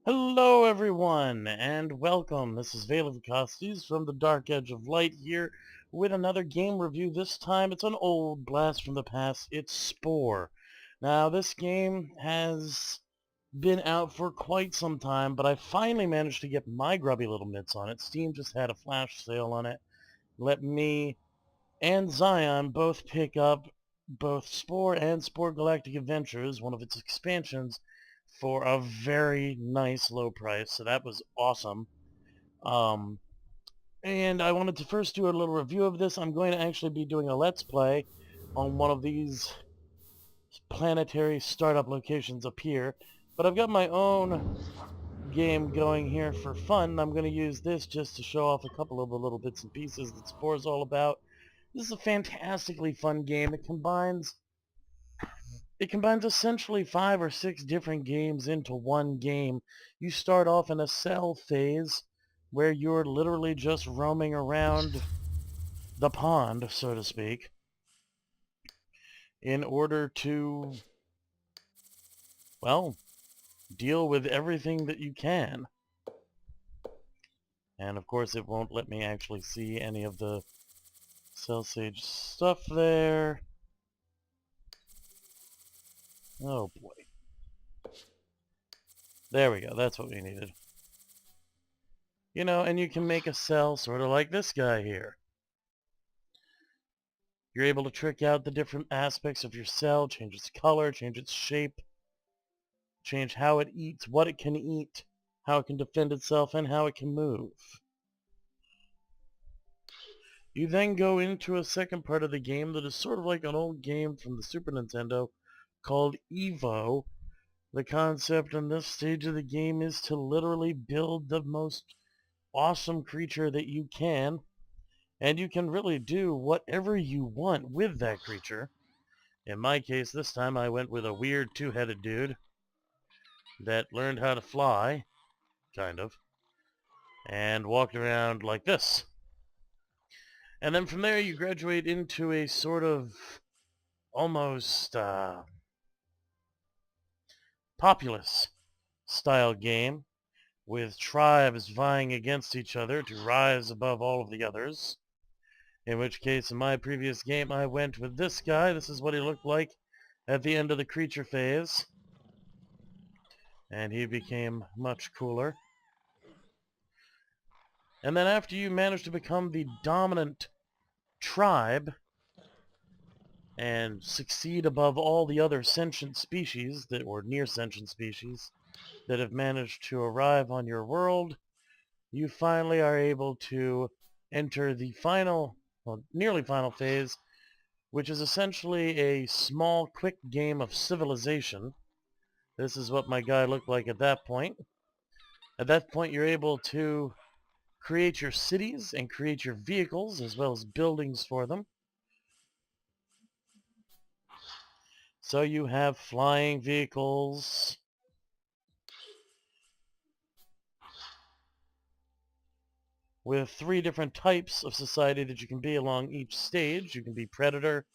Hello everyone, and welcome. This is Vacosties from the Dark Edge of Light here with another game review. This time it's an old blast from the past. It's Spore. Now this game has been out for quite some time, but I finally managed to get my grubby little mitts on it. Steam just had a flash sale on it. Let me and Zion both pick up both Spore and Spore Galactic Adventures, one of its expansions, for a very nice low price, so that was awesome. Um, and I wanted to first do a little review of this. I'm going to actually be doing a Let's Play on one of these planetary startup locations up here, but I've got my own game going here for fun. I'm going to use this just to show off a couple of the little bits and pieces that Spore is all about. This is a fantastically fun game. It combines essentially 5 or 6 different games into one game. You start off in a cell phase where you're literally just roaming around the pond, so to speak, in order to, well, deal with everything that you can. And of course it won't let me actually see any of the cell sage stuff there. Oh boy. There we go, that's what we needed. You know, and you can make a cell sort of like this guy here. You're able to trick out the different aspects of your cell, change its color, change its shape, change how it eats, what it can eat, how it can defend itself, and how it can move. You then go into a second part of the game that is sort of like an old game from the Super Nintendo called Evo. The concept in this stage of the game is to literally build the most awesome creature that you can, and you can really do whatever you want with that creature. In my case, this time I went with a weird two-headed dude that learned how to fly, kind of, and walked around like this. And then from there you graduate into a sort of almost populous style game with tribes vying against each other to rise above all of the others. In which case, in my previous game, I went with this guy. This is what he looked like at the end of the creature phase. And he became much cooler. And then after you manage to become the dominant tribe and succeed above all the other sentient species that, or near sentient species that have managed to arrive on your world, you finally are able to enter the final, well, nearly final phase, which is essentially a small, quick game of civilization. This is what my guy looked like at that point. At that point, you're able to create your cities and create your vehicles as well as buildings for them. So you have flying vehicles, with 3 different types of society that you can be along each stage. You can be predator,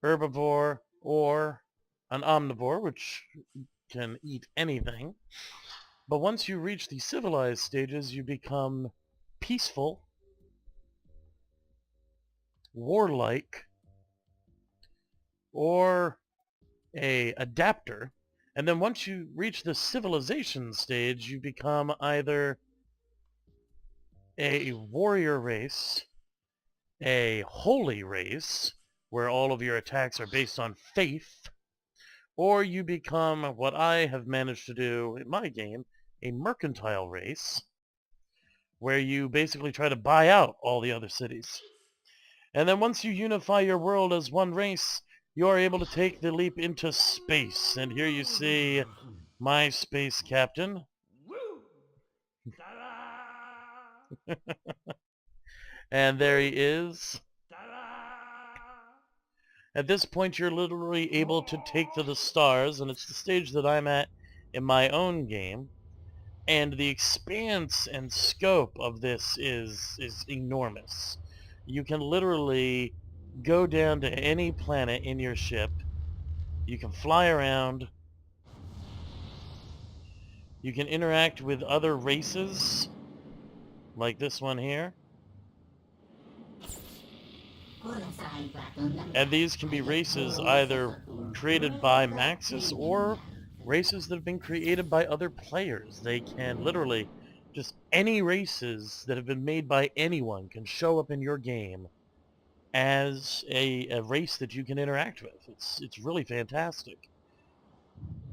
herbivore, or an omnivore, which can eat anything. But once you reach the civilized stages, you become peaceful, warlike, or a adapter. And then once you reach the civilization stage, you become either a warrior race, a holy race, where all of your attacks are based on faith, or you become what I have managed to do in my game, a mercantile race, where you basically try to buy out all the other cities. And then once you unify your world as one race, you are able to take the leap into space. And here you see my space captain. And there he is. At this point, you're literally able to take to the stars, and it's the stage that I'm at in my own game. And the expanse and scope of this is enormous. You can literally go down to any planet in your ship. You can fly around. You can interact with other races, like this one here. And these can be races either created by Maxis or races that have been created by other players. They can literally, just any races that have been made by anyone can show up in your game as a race that you can interact with. It's really fantastic.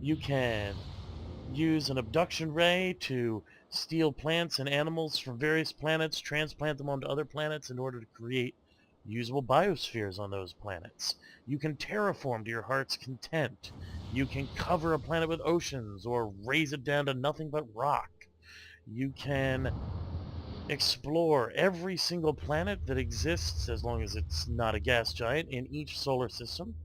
You can use an abduction ray to steal plants and animals from various planets, transplant them onto other planets in order to create usable biospheres on those planets. You can terraform to your heart's content. You can cover a planet with oceans or raise it down to nothing but rock. You can explore every single planet that exists, as long as it's not a gas giant, in each solar system.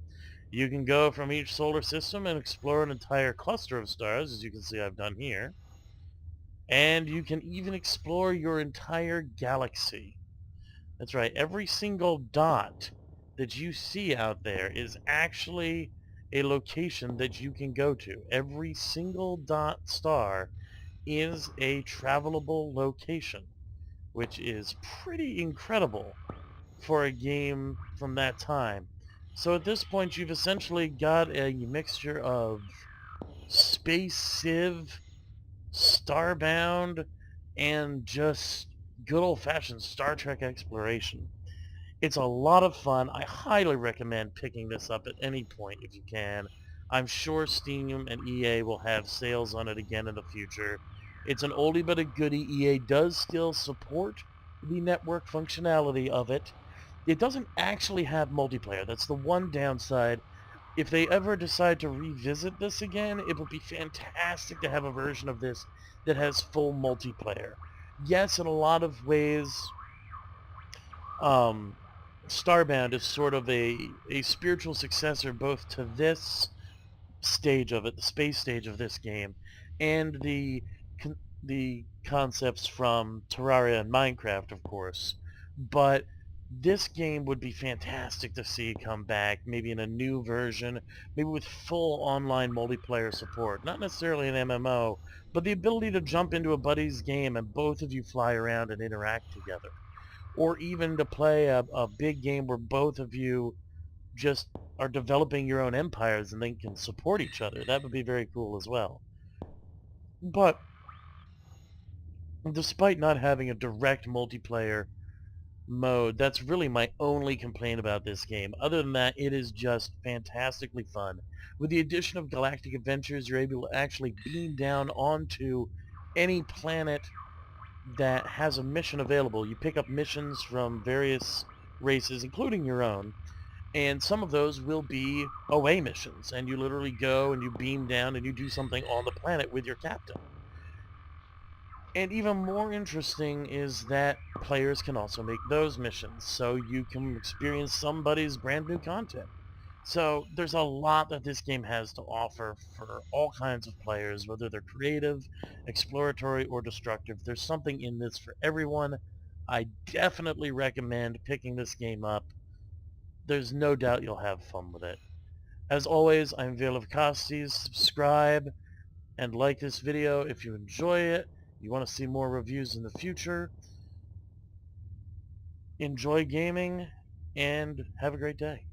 You can go from each solar system and explore an entire cluster of stars, as you can see I've done here. And you can even explore your entire galaxy. That's right, every single dot that you see out there is actually a location that you can go to. Every single dot star is a travelable location, which is pretty incredible for a game from that time. So at this point, you've essentially got a mixture of space civ, starbound, and just good old-fashioned Star Trek exploration. It's a lot of fun. I highly recommend picking this up at any point if you can. I'm sure Steam and EA will have sales on it again in the future. It's an oldie but a goodie. EA does still support the network functionality of it. It doesn't actually have multiplayer. That's the one downside. If they ever decide to revisit this again, it would be fantastic to have a version of this that has full multiplayer. Yes, in a lot of ways, um, Starbound is sort of a spiritual successor both to this stage of it, the space stage of this game, and the concepts from Terraria and Minecraft, of course. But this game would be fantastic to see come back, maybe in a new version, maybe with full online multiplayer support. Not necessarily an MMO, but the ability to jump into a buddy's game and both of you fly around and interact together. Or even to play a big game where both of you just are developing your own empires and then can support each other. That would be very cool as well. But despite not having a direct multiplayer mode, that's really my only complaint about this game. Other than that, it is just fantastically fun. With the addition of Galactic Adventures, you're able to actually beam down onto any planet that has a mission available. You pick up missions from various races, including your own, and some of those will be away missions, and you literally go and you beam down and you do something on the planet with your captain. And even more interesting is that players can also make those missions, so you can experience somebody's brand new content. So there's a lot that this game has to offer for all kinds of players, whether they're creative, exploratory, or destructive. There's something in this for everyone. I definitely recommend picking this game up. There's no doubt you'll have fun with it. As always, I'm Vacosties. Subscribe and like this video if you enjoy it. You want to see more reviews in the future. Enjoy gaming and have a great day.